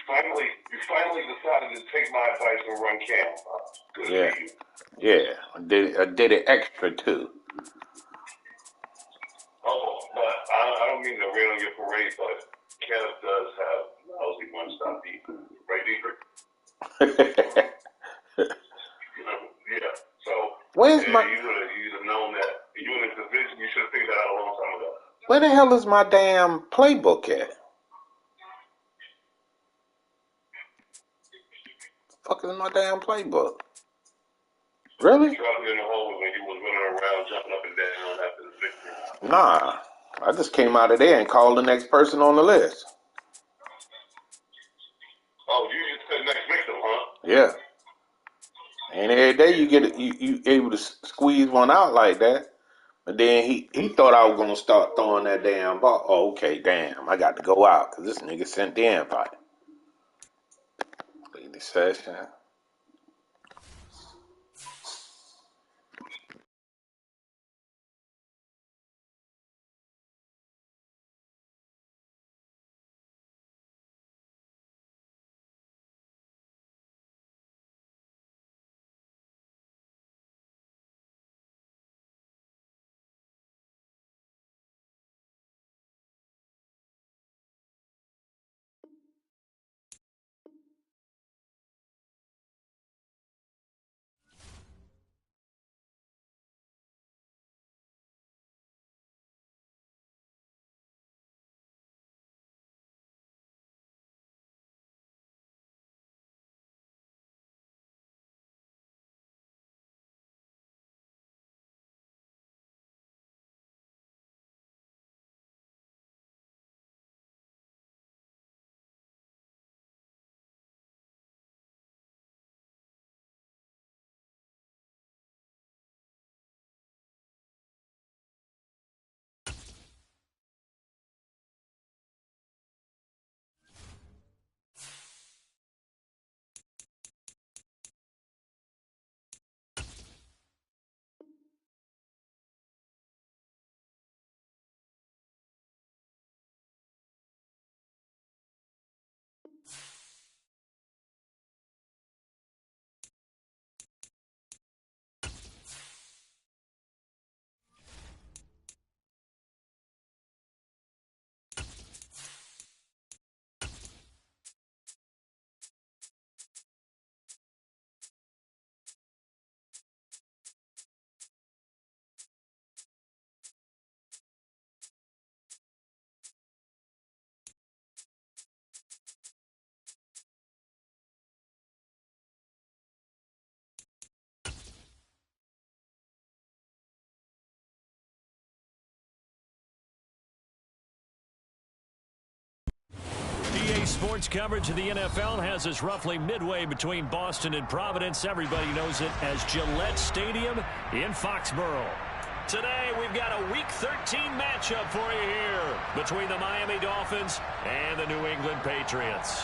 You finally decided to take my advice and run camp. Good Yeah. for you. Yeah. I did it extra too. Oh, but I don't mean to rain on your parade, but Kev does have lousy one-stop defense. Right, Deeper? Yeah. So Where's you my? would have known that you in this division. You should have figured that out a long time ago. Where the hell is my damn playbook at? Fuck is my damn playbook? Really? You dropped it in the hole when you was running around, jumping up and down after the victory. Nah. I just came out of there and called the next person on the list. Oh, you just said next victim, huh? Yeah. And every day you able to squeeze one out like that. But then he thought I was gonna start throwing that damn ball. Oh, okay, damn. I got to go out because this nigga sent the invite. Lead the session. Sports coverage of the NFL has us roughly midway between Boston and Providence. Everybody knows it as Gillette Stadium in Foxborough. Today, we've got a Week 13 matchup for you here between the Miami Dolphins and the New England Patriots.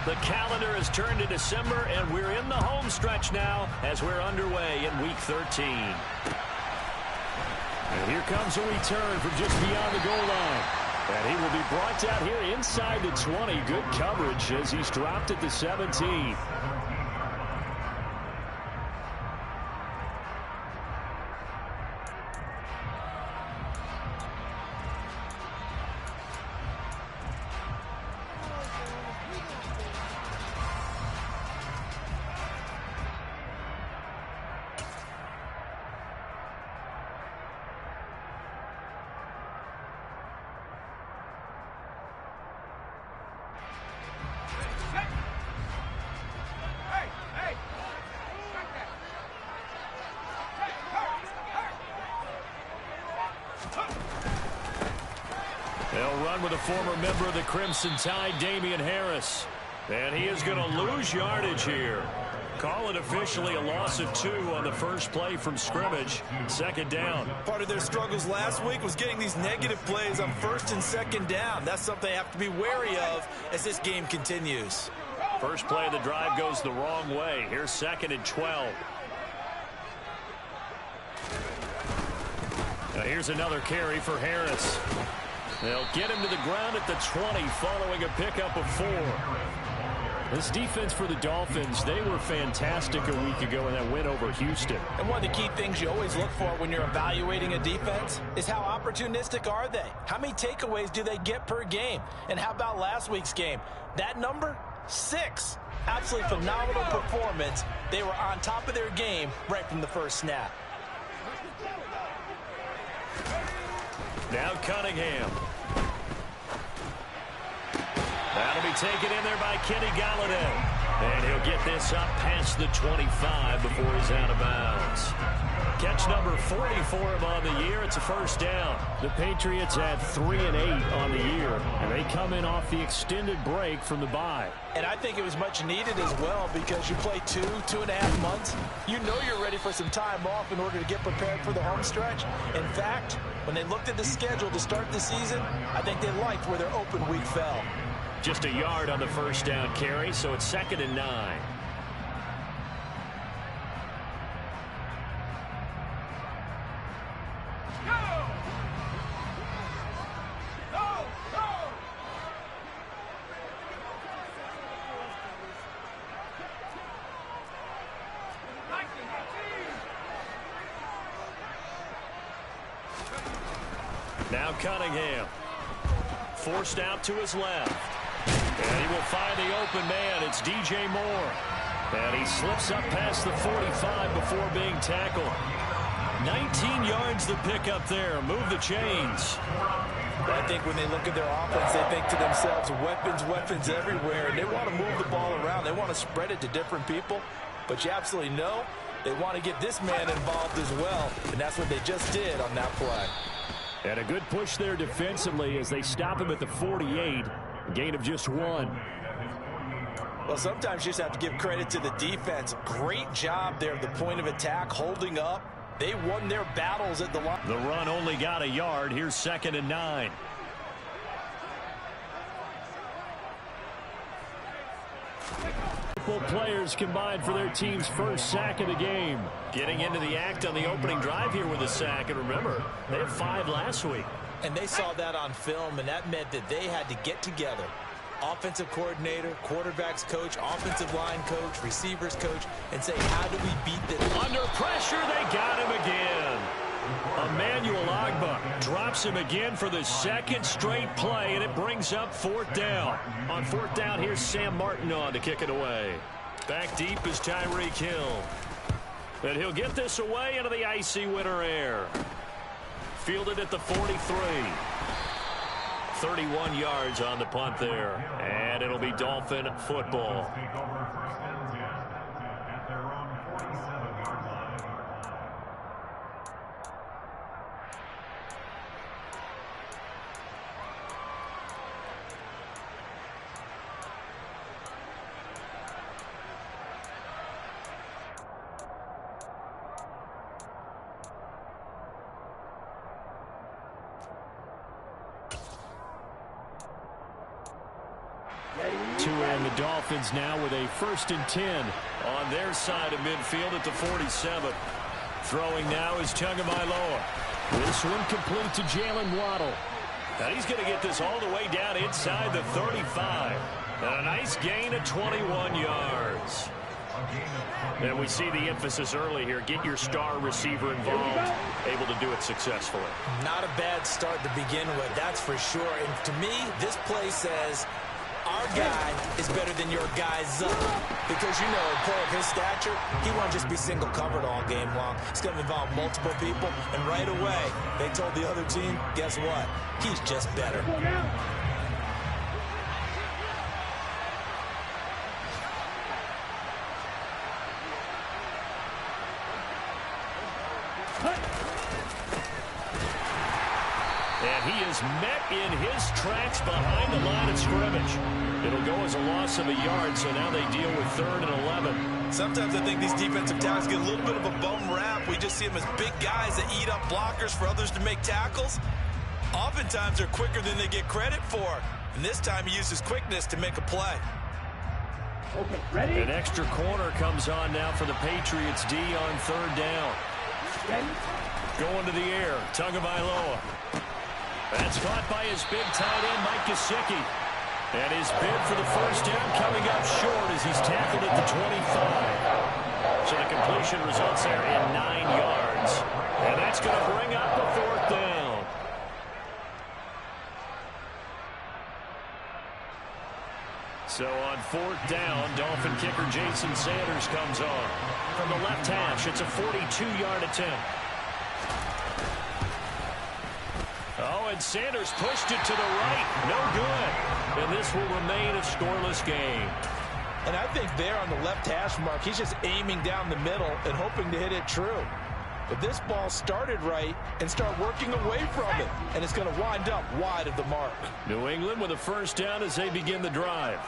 The calendar has turned to December, and we're in the home stretch now as we're underway in Week 13. And here comes a return from just beyond the goal line. And he will be brought down here inside the 20. Good coverage as he's dropped at the 17. They'll run with a former member of the Crimson Tide, Damian Harris. And he is going to lose yardage here. Call it officially a loss of 2 on the first play from scrimmage. Second down. Part of their struggles last week was getting these negative plays on first and second down. That's something they have to be wary of as this game continues. First play of the drive goes the wrong way. Here's 2nd and 12. Now here's another carry for Harris. They'll get him to the ground at the 20 following a pickup of 4. This defense for the Dolphins, they were fantastic a week ago in that win over Houston. And one of the key things you always look for when you're evaluating a defense is how opportunistic are they? How many takeaways do they get per game? And how about last week's game? That number, 6. Absolutely phenomenal performance. They were on top of their game right from the first snap. Now Cunningham. That'll be taken in there by Kenny Galladay. And he'll get this up past the 25 before he's out of bounds. Catch number 40 for him on the year. It's a first down. The Patriots had 3 and 8 on the year, and they come in off the extended break from the bye. And I think it was much needed as well because you play 2.5 months. You know you're ready for some time off in order to get prepared for the home stretch. In fact, when they looked at the schedule to start the season, I think they liked where their open week fell. Just a yard on the first down carry, so it's 2nd and 9. Now Cunningham. Forced out to his left. And he will find the open man. It's DJ Moore. And he slips up past the 45 before being tackled. 19 yards to pick up there. Move the chains. I think when they look at their offense, they think to themselves, weapons everywhere. And they want to move the ball around. They want to spread it to different people. But you absolutely know they want to get this man involved as well. And that's what they just did on that play. And a good push there defensively as they stop him at the 48. A gain of just 1. Well, sometimes you just have to give credit to the defense. Great job there at the point of attack, holding up. They won their battles at the line. The run only got a yard. Here's 2nd and 9. Both players combined for their team's first sack of the game. Getting into the act on the opening drive here with a sack. And remember, they had 5 last week. And they saw that on film, and that meant that they had to get together. Offensive coordinator, quarterbacks coach, offensive line coach, receivers coach, and say, how do we beat this? Under pressure, they got him again. Emmanuel Ogbah drops him again for the 2nd straight play, and it brings up 4th down. On 4th down, here's Sam Martin on to kick it away. Back deep is Tyreek Hill. And he'll get this away into the icy winter air. Fielded at the 43. 31 yards on the punt there. And it'll be Dolphin football. And the Dolphins now with a 1st and 10 on their side of midfield at the 47. Throwing now is Tagovailoa. This one complete to Jalen Waddle. Now he's going to get this all the way down inside the 35. And a nice gain of 21 yards. And we see the emphasis early here. Get your star receiver involved. Able to do it successfully. Not a bad start to begin with, that's for sure. And to me, this play says, our guy is better than your guy's up. Because, you know, a player of his stature, he won't just be single covered all game long. It's going to involve multiple people. And right away, they told the other team, guess what? He's just better. And he is met in his tracks behind the line of scrimmage. It'll go as a loss of a yard, so now they deal with 3rd and 11. Sometimes I think these defensive tackles get a little bit of a bum rap. We just see them as big guys that eat up blockers for others to make tackles. Oftentimes they're quicker than they get credit for. And this time he uses quickness to make a play. An extra corner comes on now for the Patriots D on third down. Going to the air, Tagovailoa. That's caught by his big tight end, Mike Gesicki. And his bid for the first down coming up short as he's tackled at the 25. So the completion results there in 9 yards. And that's going to bring up the fourth down. So on fourth down, Dolphin kicker Jason Sanders comes on. From the left hash, it's a 42-yard attempt. Oh, and Sanders pushed it to the right. No good. And this will remain a scoreless game. And I think there on the left hash mark, he's just aiming down the middle and hoping to hit it true. But this ball started right and start working away from it. And it's going to wind up wide of the mark. New England with a first down as they begin the drive.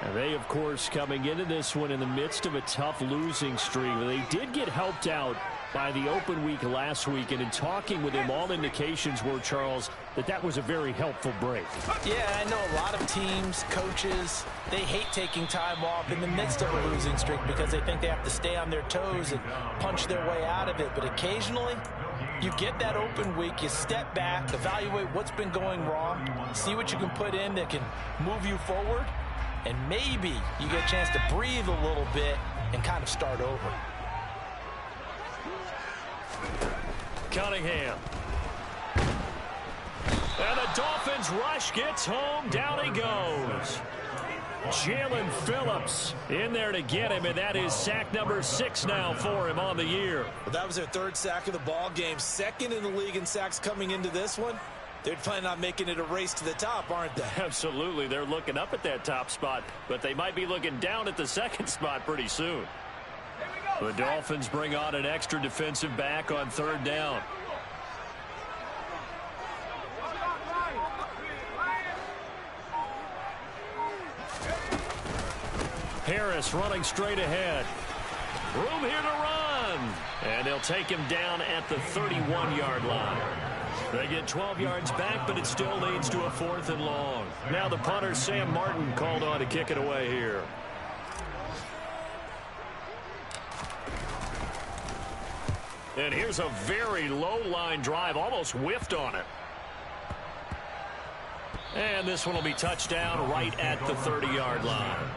And they, of course, coming into this one in the midst of a tough losing streak. They did get helped out by the open week last week, and in talking with him, all indications were, Charles, that was a very helpful break. Yeah, I know a lot of teams, coaches, they hate taking time off in the midst of a losing streak because they think they have to stay on their toes and punch their way out of it. But occasionally, you get that open week, you step back, evaluate what's been going wrong, see what you can put in that can move you forward, and maybe you get a chance to breathe a little bit and kind of start over. Cunningham. And the Dolphins rush gets home. Down he goes. Jalen Phillips in there to get him, and that is sack number 6 now for him on the year. Well, that was their third sack of the ball game. Second in the league in sacks coming into this one. They're planning on making it a race to the top, aren't they? Absolutely. They're looking up at that top spot, but they might be looking down at the second spot pretty soon. The Dolphins bring on an extra defensive back on third down. Harris running straight ahead. Room here to run. And they'll take him down at the 31-yard line. They get 12 yards back, but it still leads to a 4th and long. Now the punter, Sam Martin, called on to kick it away here. And here's a very low line drive, almost whiffed on it. And this one will be touchdown right at the 30-yard line.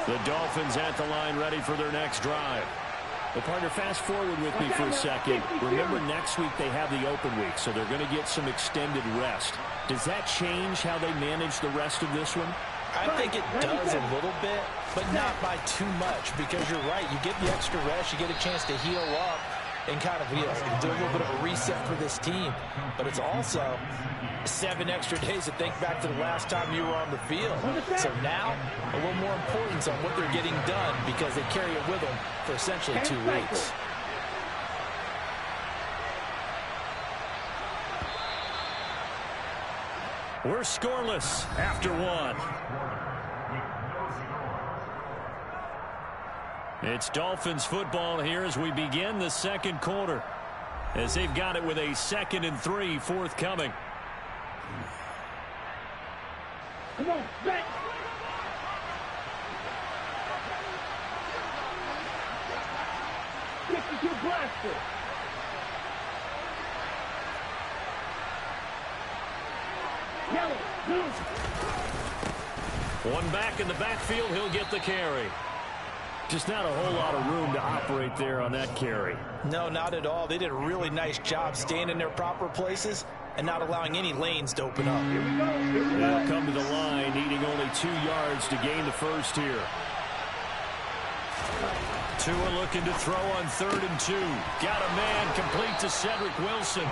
The Dolphins at the line ready for their next drive. Well, partner, fast forward with me for a second. Remember, next week they have the open week, so they're going to get some extended rest. Does that change how they manage the rest of this one? I think it does a little bit, but not by too much, because you're right. You get the extra rest, you get a chance to heal up and kind of do a little bit of a reset for this team. But it's also 7 extra days to think back to the last time you were on the field. So now, a little more importance on what they're getting done because they carry it with them for essentially 2 weeks. We're scoreless after 1. It's Dolphins football here as we begin the second quarter, as they've got it with a 2nd and 3 forthcoming. Come on, back. Kick it to blaster. Yellow, blue. One back in the backfield, he'll get the carry. Just not a whole lot of room to operate there on that carry. No, not at all. They did a really nice job staying in their proper places and not allowing any lanes to open up. They'll come to the line, needing only 2 yards to gain the first here. Tua looking to throw on 3rd and 2. Got a man complete to Cedric Wilson.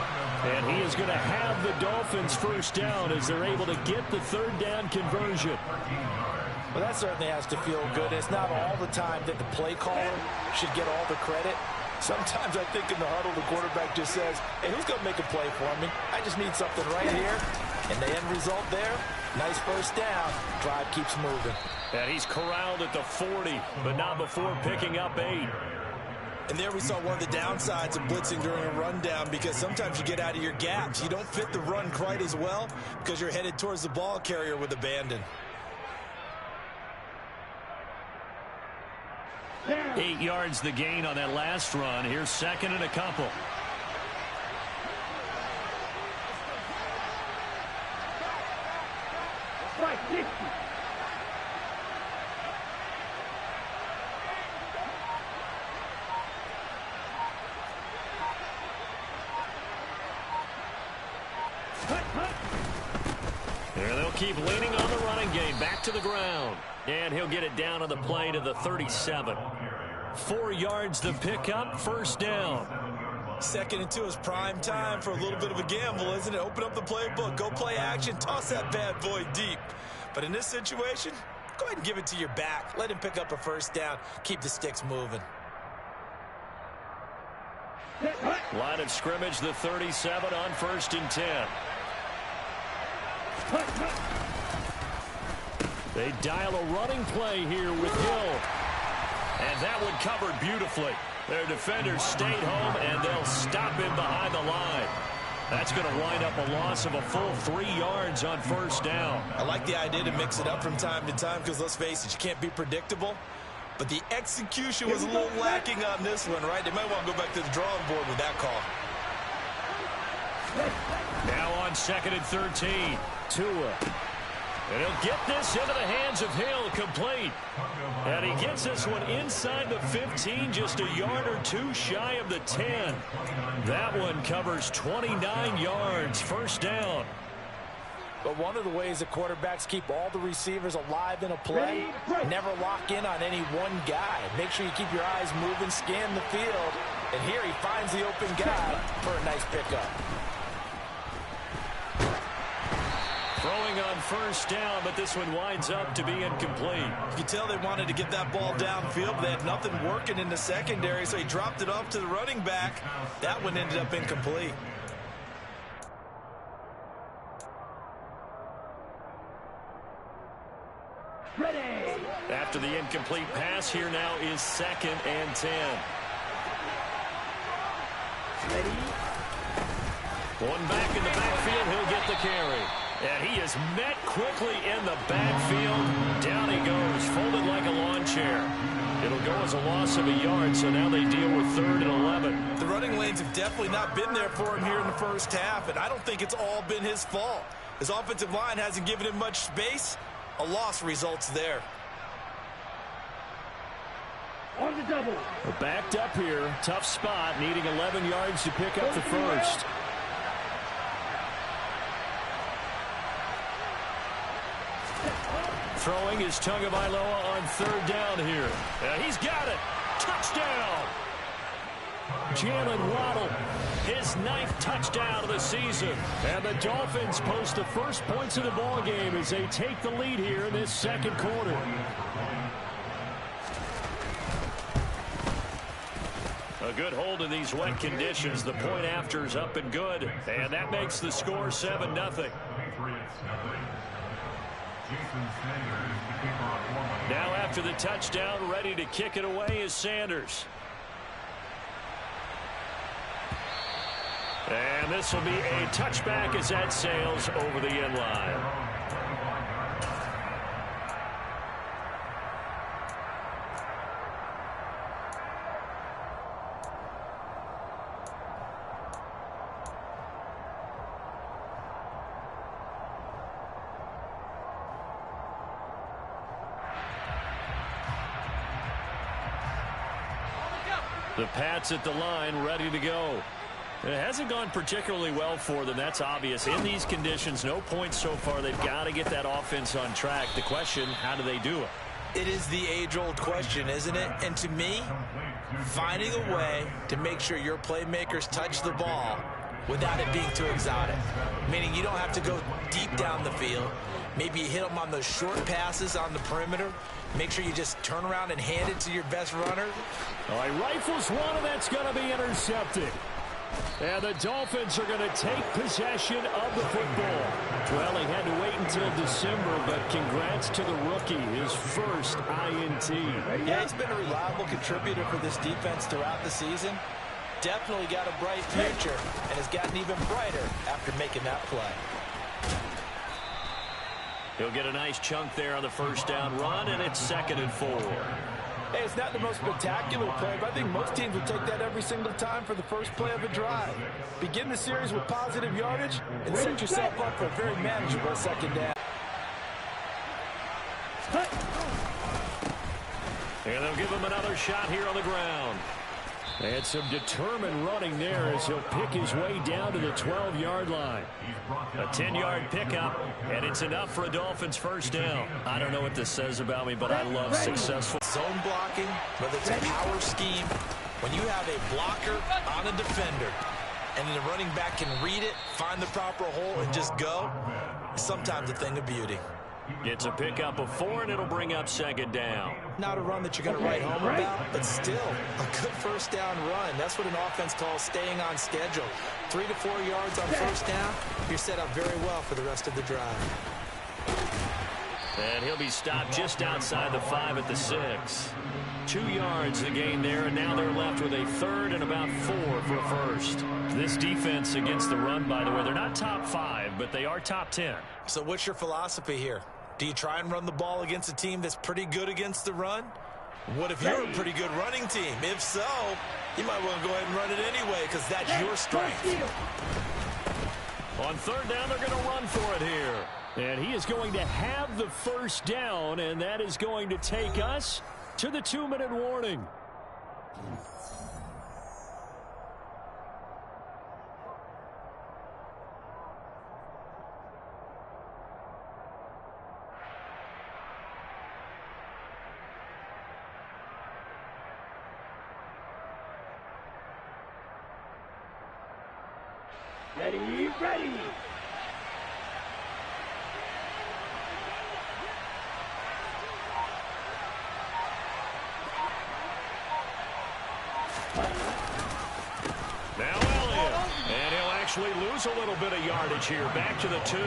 And he is going to have the Dolphins first down as they're able to get the 3rd down conversion. Well, that certainly has to feel good. It's not all the time that the play caller should get all the credit. Sometimes I think in the huddle, the quarterback just says, hey, who's going to make a play for me? I just need something right here. And the end result there, nice first down. Drive keeps moving. And he's corralled at the 40, but not before picking up 8. And there we saw one of the downsides of blitzing during a rundown, because sometimes you get out of your gaps. You don't fit the run quite as well because you're headed towards the ball carrier with abandon. 8 yards the gain on that last run. Here's second and a couple. Strike 60. And they'll keep leaning on the running game. Back to the ground. And he'll get it down on the play to the 37. 4 yards to pick up. First down. 2nd and 2 is prime time for a little bit of a gamble, isn't it? Open up the playbook. Go play action. Toss that bad boy deep. But in this situation, go ahead and give it to your back. Let him pick up a first down. Keep the sticks moving. Line of scrimmage, the 37 on 1st and 10. They dial a running play here with Hill. And that one covered beautifully. Their defenders stayed home, and they'll stop him behind the line. That's going to wind up a loss of a full 3 yards on first down. I like the idea to mix it up from time to time because, let's face it, you can't be predictable. But the execution was a little lacking on this one, right? They might want to go back to the drawing board with that call. Now on 2nd and 13. Tua. And he'll get this into the hands of Hill, complete. And he gets this one inside the 15, just a yard or two shy of the 10. That one covers 29 yards, first down. But one of the ways that quarterbacks keep all the receivers alive in a play, never lock in on any one guy. Make sure you keep your eyes moving, scan the field. And here he finds the open guy for a nice pickup. Throwing on first down, but this one winds up to be incomplete. You can tell they wanted to get that ball downfield, but they had nothing working in the secondary, so he dropped it off to the running back. That one ended up incomplete. Ready. After the incomplete pass, here now is 2nd and 10. Ready. One back in the backfield, he'll get the carry. And he is met quickly in the backfield. Down he goes, folded like a lawn chair. It'll go as a loss of a yard, so now they deal with 3rd and 11. The running lanes have definitely not been there for him here in the first half, and I don't think it's all been his fault. His offensive line hasn't given him much space. A loss results there. On the double. We're backed up here. Tough spot, needing 11 yards to pick up the first. Throwing is Tagovailoa on 3rd down here. And he's got it. Touchdown. Jalen Waddle, his 9th touchdown of the season. And the Dolphins post the first points of the ball game as they take the lead here in this second quarter. A good hold in these wet conditions. The point after is up and good. And that makes the score 7-0. Now after the touchdown, ready to kick it away is Sanders. And this will be a touchback as that sails over the end line. The Pats at the line, ready to go. It hasn't gone particularly well for them. That's obvious. In these conditions, no points so far. They've got to get that offense on track. The question, how do they do it? It is the age-old question, isn't it? And to me, finding a way to make sure your playmakers touch the ball without it being too exotic. Meaning you don't have to go deep down the field. Maybe you hit them on those short passes on the perimeter. Make sure you just turn around and hand it to your best runner. All right, rifles one, and that's going to be intercepted. And the Dolphins are going to take possession of the football. Well, he had to wait until December, but congrats to the rookie, his first INT. Yeah, he's been a reliable contributor for this defense throughout the season. Definitely got a bright future and has gotten even brighter after making that play. He'll get a nice chunk there on the first down run, and it's 2nd and 4. Hey, it's not the most spectacular play, but I think most teams will take that every single time for the first play of a drive. Begin the series with positive yardage and set yourself up for a very manageable 2nd down. And they'll give him another shot here on the ground. And some determined running there as he'll pick his way down to the 12-yard line. A 10-yard pickup, and it's enough for a Dolphins first down. I don't know what this says about me, but I love successful Zone blocking, whether it's a power scheme, when you have a blocker on a defender, and the running back can read it, find the proper hole, and just go, it's sometimes a thing of beauty. It's a pickup of 4, and it'll bring up 2nd down. Not a run that you're going to write home about, but still a good first down run. That's what an offense calls staying on schedule. 3 to 4 yards on first down, you're set up very well for the rest of the drive. And he'll be stopped just outside the 5 at the 6. 2 yards the gain there, and now they're left with a 3rd and about 4 for a first. This defense against the run, by the way, they're not top 5, but they are top 10. So what's your philosophy here? Do you try and run the ball against a team that's pretty good against the run? What if you're a pretty good running team? If so, you might want to go ahead and run it anyway because that's your strength. On 3rd down, they're going to run for it here. And he is going to have the first down, and that is going to take us to the 2-minute warning. Ready, ready. Now Elliott, and he'll actually lose a little bit of yardage here, back to the 2.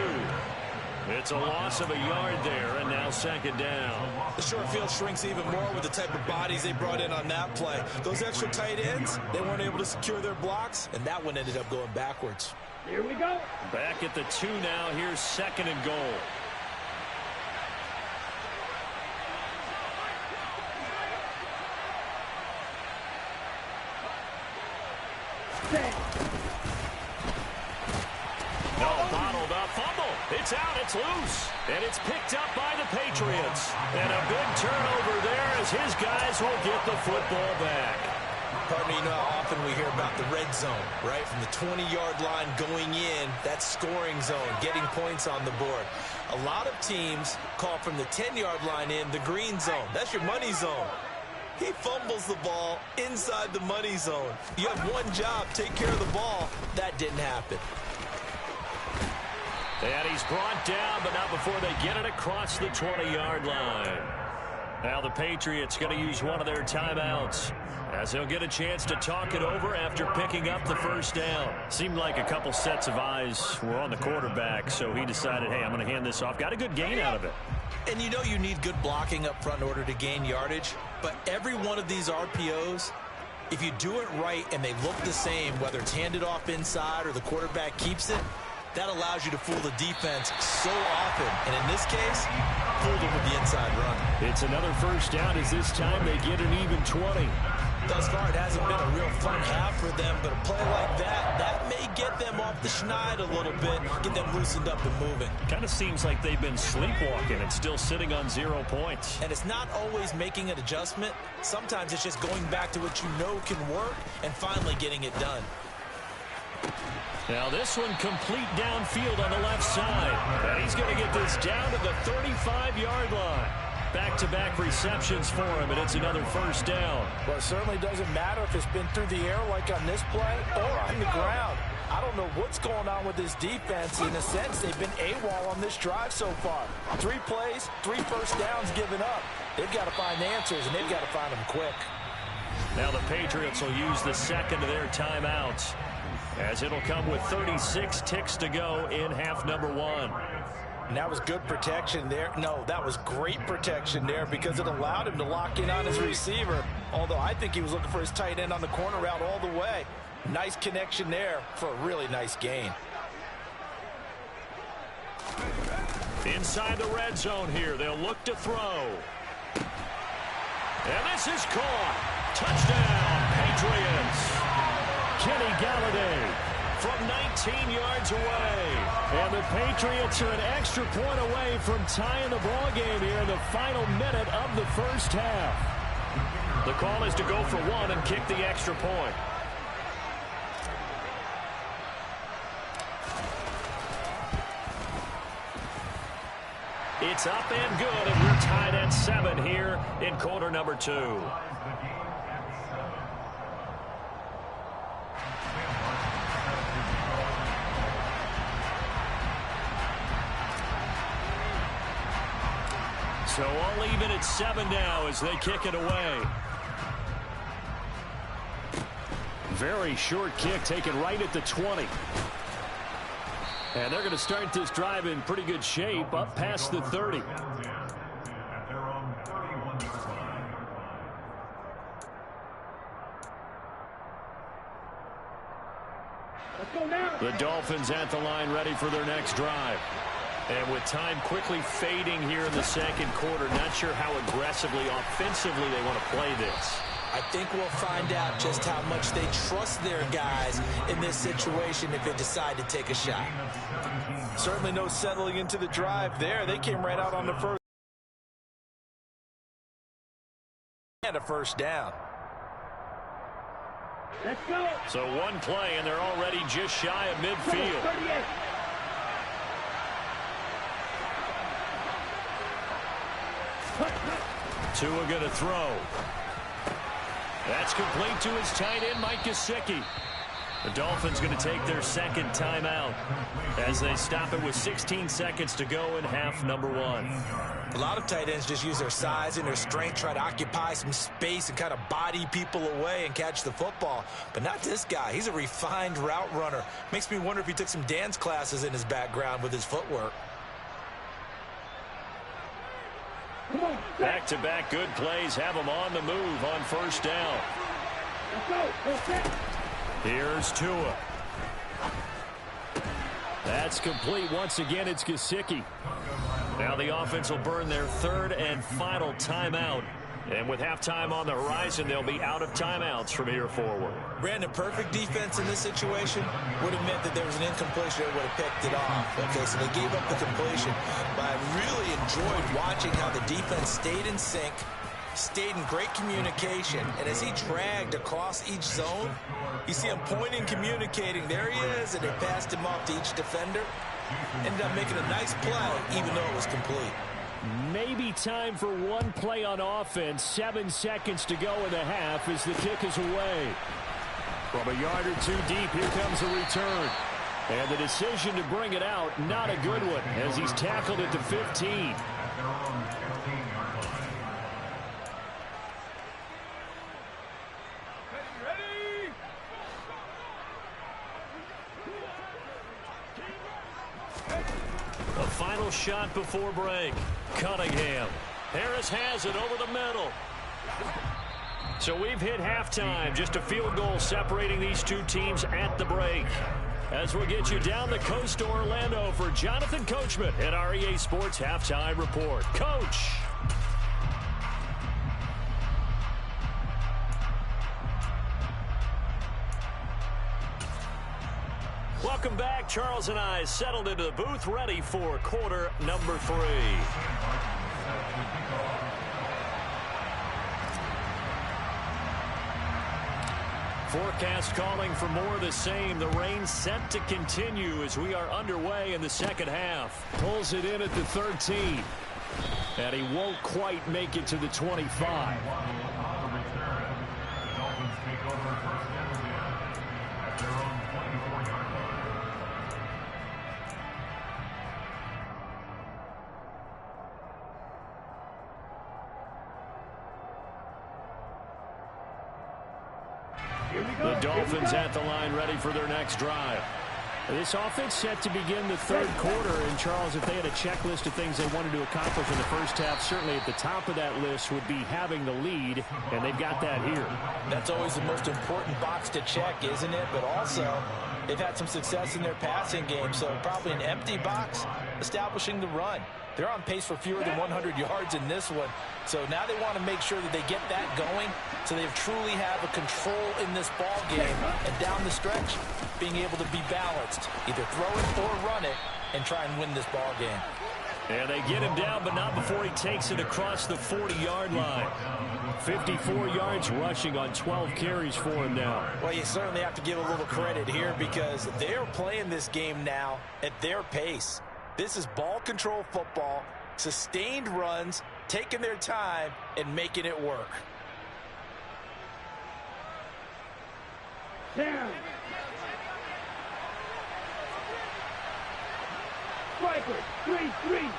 It's a loss of a yard there, and now 2nd down. The short field shrinks even more with the type of bodies they brought in on that play. Those extra tight ends, they weren't able to secure their blocks, and that one ended up going backwards. Here we go. Back at the 2 now. Here's 2nd and goal. No, bottled up fumble. It's out. It's loose. And it's picked up by the Patriots. And a big turnover there as his guys will get the football back. Pardon me, you know how often we hear about the red zone, right? From the 20-yard line going in, that scoring zone, getting points on the board. A lot of teams call from the 10-yard line in the green zone. That's your money zone. He fumbles the ball inside the money zone. You have one job, take care of the ball. That didn't happen. And he's brought down, but not before they get it across the 20-yard line. Now the Patriots going to use one of their timeouts as they'll get a chance to talk it over after picking up the first down. Seemed like a couple sets of eyes were on the quarterback, so he decided, hey, I'm going to hand this off. Got a good gain out of it. And you know you need good blocking up front in order to gain yardage, but every one of these RPOs, if you do it right and they look the same, whether it's handed off inside or the quarterback keeps it, that allows you to fool the defense so often. And in this case, fooled them with the inside run. It's another first down as this time they get an even 20. Thus far, it hasn't been a real fun half for them, but a play like that may get them off the schneid a little bit, get them loosened up and moving. Kind of seems like they've been sleepwalking and still sitting on 0 points. And it's not always making an adjustment. Sometimes it's just going back to what you know can work and finally getting it done. Now this one complete downfield on the left side. And he's going to get this down to the 35-yard line. Back-to-back receptions for him, and it's another first down. Well, it certainly doesn't matter if it's been through the air like on this play or on the ground. I don't know what's going on with this defense. In a sense, they've been AWOL on this drive so far. 3 plays, 3 first downs given up. They've got to find answers, and they've got to find them quick. Now the Patriots will use the second of their timeouts. as it'll come with 36 ticks to go in half number one. And that was good protection there. No, that was great protection there because it allowed him to lock in on his receiver. Although I think he was looking for his tight end on the corner route all the way. Nice connection there for a really nice gain. Inside the red zone here, they'll look to throw. And this is caught. Touchdown, Patriots. Kenny Galladay from 19 yards away. And the Patriots are an extra point away from tying the ball game here in the final minute of the first half. The call is to go for one and kick the extra point. It's up and good, and we're tied at 7 here in quarter number 2. So all even at 7 now as they kick it away. Very short kick taken right at the 20. And they're going to start this drive in pretty good shape up past the 30. Let's go now. The Dolphins at the line ready for their next drive. And with time quickly fading here in the second quarter, not sure how aggressively, offensively they want to play this. I think we'll find out just how much they trust their guys in this situation if they decide to take a shot. Certainly no settling into the drive there. They came right out on the first and a first down. Let's go. So one play, and they're already just shy of midfield. 38. Tua going to throw. That's complete to his tight end, Mike Gesicki. The Dolphins going to take their second timeout as they stop it with 16 seconds to go in half number 1. A lot of tight ends just use their size and their strength, try to occupy some space and kind of body people away and catch the football. But not this guy. He's a refined route runner. Makes me wonder if he took some dance classes in his background with his footwork. Back-to-back good plays have them on the move on first down. Let's go. Go set. Here's Tua. That's complete. Once again, it's Gesicki. Now the offense will burn their third and final timeout. And with halftime on the horizon, they'll be out of timeouts from here forward. Brandon, perfect defense in this situation would have meant that there was an incompletion that would have picked it off. Okay, so they gave up the completion. But I really enjoyed watching how the defense stayed in sync, stayed in great communication. And as he dragged across each zone, you see him pointing, communicating. There he is, and they passed him off to each defender. Ended up making a nice play, even though it was complete. Maybe time for one play on offense. 7 seconds to go in the half as the kick is away. From a yard or two deep, here comes a return. And the decision to bring it out, not a good one, as he's tackled at the 15. A final shot before break. Cunningham. Harris has it over the middle. So we've hit halftime. Just a field goal separating these two teams at the break. As we get you down the coast to Orlando for Jonathan Coachman at our EA Sports Halftime Report. Coach. Welcome back. Charles and I settled into the booth, ready for quarter number 3. Forecast calling for more of the same. The rain set to continue as we are underway in the second half. Pulls it in at the 13. And he won't quite make it to the 25. Here The Dolphins at the line ready for their next drive. This offense set to begin the third quarter. And, Charles, if they had a checklist of things they wanted to accomplish in the first half, certainly at the top of that list would be having the lead, and they've got that here. That's always the most important box to check, isn't it? But also, they've had some success in their passing game, so probably an empty box establishing the run. They're on pace for fewer than 100 yards in this one. So now they want to make sure that they get that going so they truly have a control in this ball game. And down the stretch, being able to be balanced. Either throw it or run it and try and win this ball game. And they get him down, but not before he takes it across the 40-yard line. 54 yards rushing on 12 carries for him now. Well, you certainly have to give a little credit here because they're playing this game now at their pace. This is ball control football, sustained runs, taking their time, and making it work. Down. Striker, 3-3.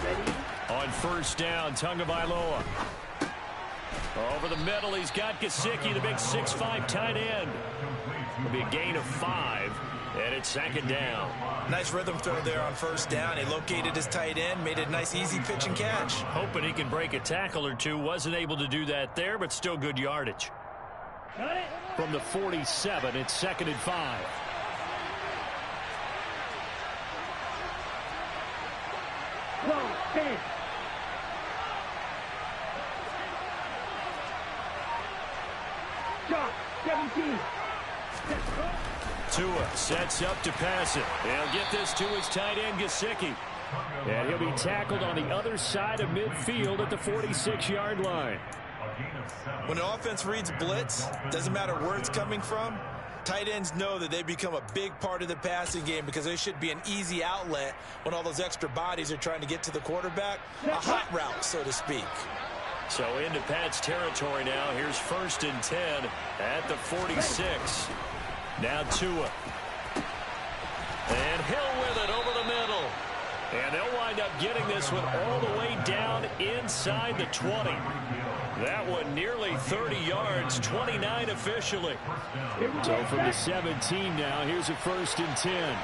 Ready? On first down, Tagovailoa. Over the middle, he's got Gesicki, the big 6'5" tight end. It'll be a gain of 5, and it's second down. Nice rhythm throw there on first down. He located his tight end, made it a nice, easy pitch and catch. Hoping he can break a tackle or two. Wasn't able to do that there, but still good yardage. Got it? From the 47, it's second and 5. Whoa, 10. Shot, 17. Tua sets up to pass it. He'll get this to his tight end, Gesicki. And he'll be tackled on the other side of midfield at the 46-yard line. When an offense reads blitz, doesn't matter where it's coming from, tight ends know that they become a big part of the passing game because they should be an easy outlet when all those extra bodies are trying to get to the quarterback. A hot route, so to speak. So into Pat's territory now. Here's first and 10 at the 46. Now Tua. And Hill with it over the middle. And they'll wind up getting this one all the way down inside the 20. That one nearly 30 yards, 29 officially. So from the 17 now, here's a first and 10.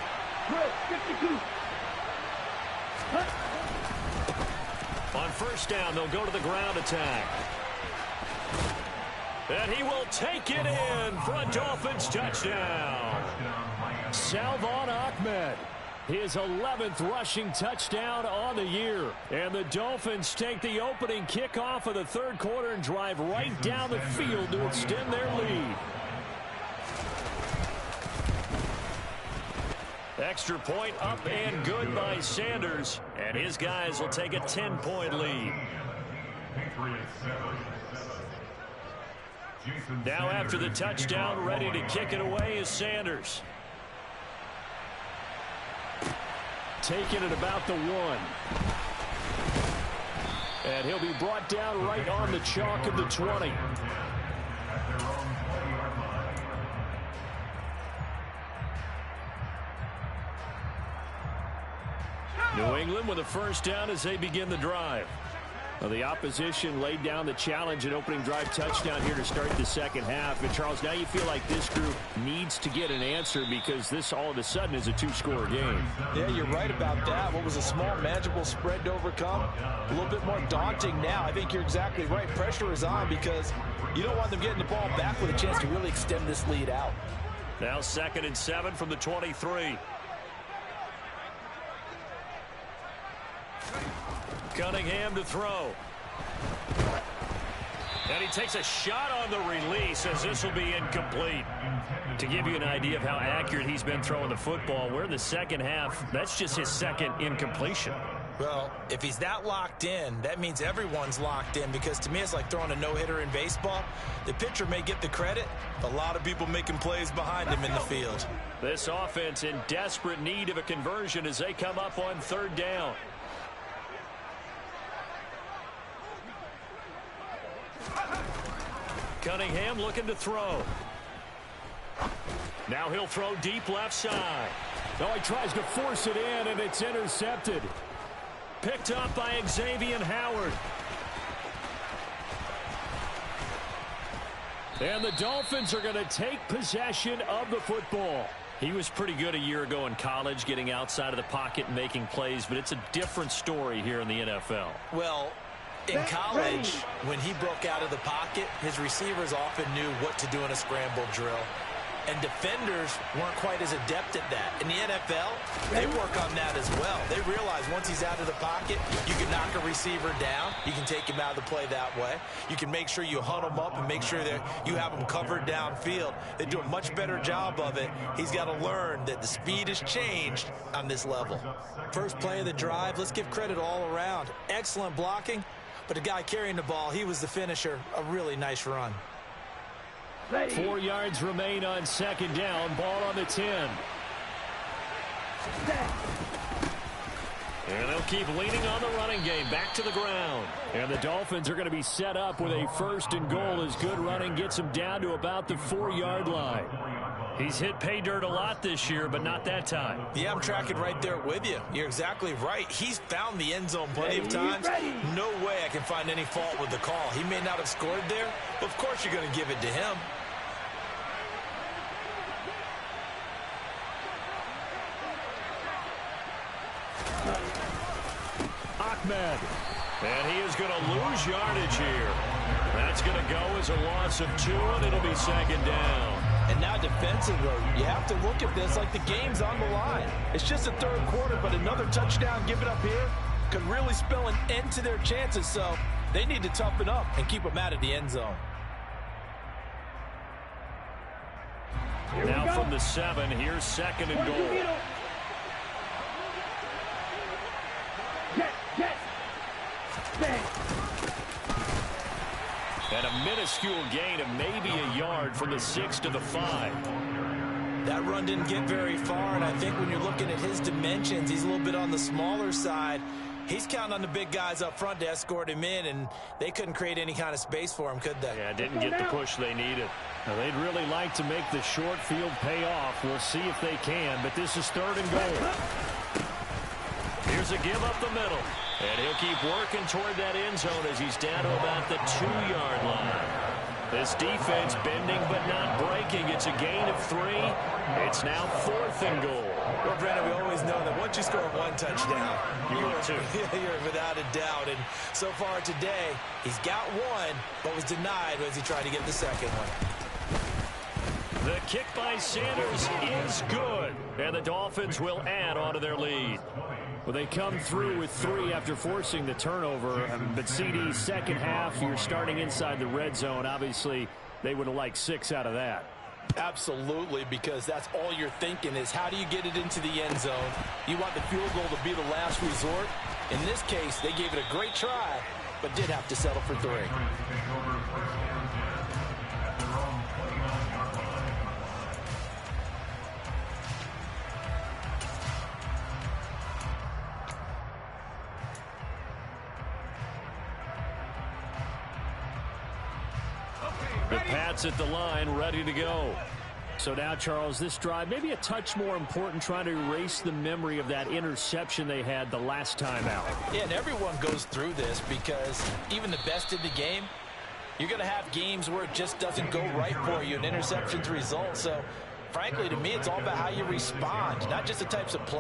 52. On first down, they'll go to the ground attack. And he will take it in for a Dolphins touchdown. Salvon Ahmed, his 11th rushing touchdown on the year. And the Dolphins take the opening kickoff of the third quarter and drive right down the field to extend their lead. Extra point up and good by Sanders. And his guys will take a 10-point lead. Now after the touchdown, ready to kick it away is Sanders. Taking it about the 1. And he'll be brought down right on the chalk of the 20. New England with a first down as they begin the drive. Well, the opposition laid down the challenge and opening drive touchdown here to start the second half. And, Charles, now you feel like this group needs to get an answer because this all of a sudden is a 2-score game. Yeah, you're right about that. What was a small, manageable spread to overcome, a little bit more daunting now. I think you're exactly right. Pressure is on because you don't want them getting the ball back with a chance to really extend this lead out. Now second and 7 from the 23. Cunningham to throw. And he takes a shot on the release as this will be incomplete. To give you an idea of how accurate he's been throwing the football, we're in the second half. That's just his second incompletion. Well, if he's that locked in, that means everyone's locked in because to me it's like throwing a no-hitter in baseball. The pitcher may get the credit, but a lot of people making plays behind him in the field. This offense in desperate need of a conversion as they come up on third down. Cunningham looking to throw. Now he'll throw deep left side. Oh, he tries to force it in, and it's intercepted. Picked up by Xavier Howard. And the Dolphins are going to take possession of the football. He was pretty good a year ago in college, getting outside of the pocket and making plays, but it's a different story here in the NFL. Well, in college, when he broke out of the pocket, his receivers often knew what to do in a scramble drill. And defenders weren't quite as adept at that. In the NFL, they work on that as well. They realize once he's out of the pocket, you can knock a receiver down. You can take him out of the play that way. You can make sure you hunt him up and make sure that you have him covered downfield. They do a much better job of it. He's got to learn that the speed has changed on this level. First play of the drive, let's give credit all around. Excellent blocking, but the guy carrying the ball, he was the finisher. A really nice run. 4 yards remain on second down. Ball on the 10. And they'll keep leaning on the running game. Back to the ground. And the Dolphins are going to be set up with a first and goal as good running gets him down to about the 4-yard line. He's hit pay dirt a lot this year, but not that time. Yeah, I'm tracking right there with you. You're exactly right. He's found the end zone plenty of times. No way I can find any fault with the call. He may not have scored there, but of course you're going to give it to him. Ahmed. And he is going to lose yardage here. That's going to go as a loss of 2, and it'll be second down. And now defensively, you have to look at this like the game's on the line. It's just the third quarter, but another touchdown given up here could really spell an end to their chances. So they need to toughen up and keep them out of the end zone. Now from the 7, here's second and goal. And a minuscule gain of maybe a yard from the 6 to the 5. That run didn't get very far, and I think when you're looking at his dimensions, he's a little bit on the smaller side. He's counting on the big guys up front to escort him in, and they couldn't create any kind of space for him, could they? Yeah, didn't get the push they needed. Now, they'd really like to make the short field pay off. We'll see if they can, but this is third and goal. Here's a give up the middle. And he'll keep working toward that end zone as he's down to about the 2-yard line. This defense bending but not breaking. It's a gain of 3. It's now 4th and goal. Well, Brandon, we always know that once you score 1 touchdown, you're without a doubt. And so far today, he's got 1, but was denied as he tried to get the second one. The kick by Sanders is good. And the Dolphins will add on to their lead. Well, they come through with 3 after forcing the turnover. But CD, second half, you're starting inside the red zone. Obviously, they would have liked 6 out of that. Absolutely, because that's all you're thinking is how do you get it into the end zone? You want the field goal to be the last resort. In this case, they gave it a great try, but did have to settle for 3. The Pats at the line, ready to go. So now, Charles, this drive maybe a touch more important, trying to erase the memory of that interception they had the last time out. Yeah, and everyone goes through this because even the best in the game, you're going to have games where it just doesn't go right for you, and interceptions result. So, frankly, to me, it's all about how you respond, not just the types of play.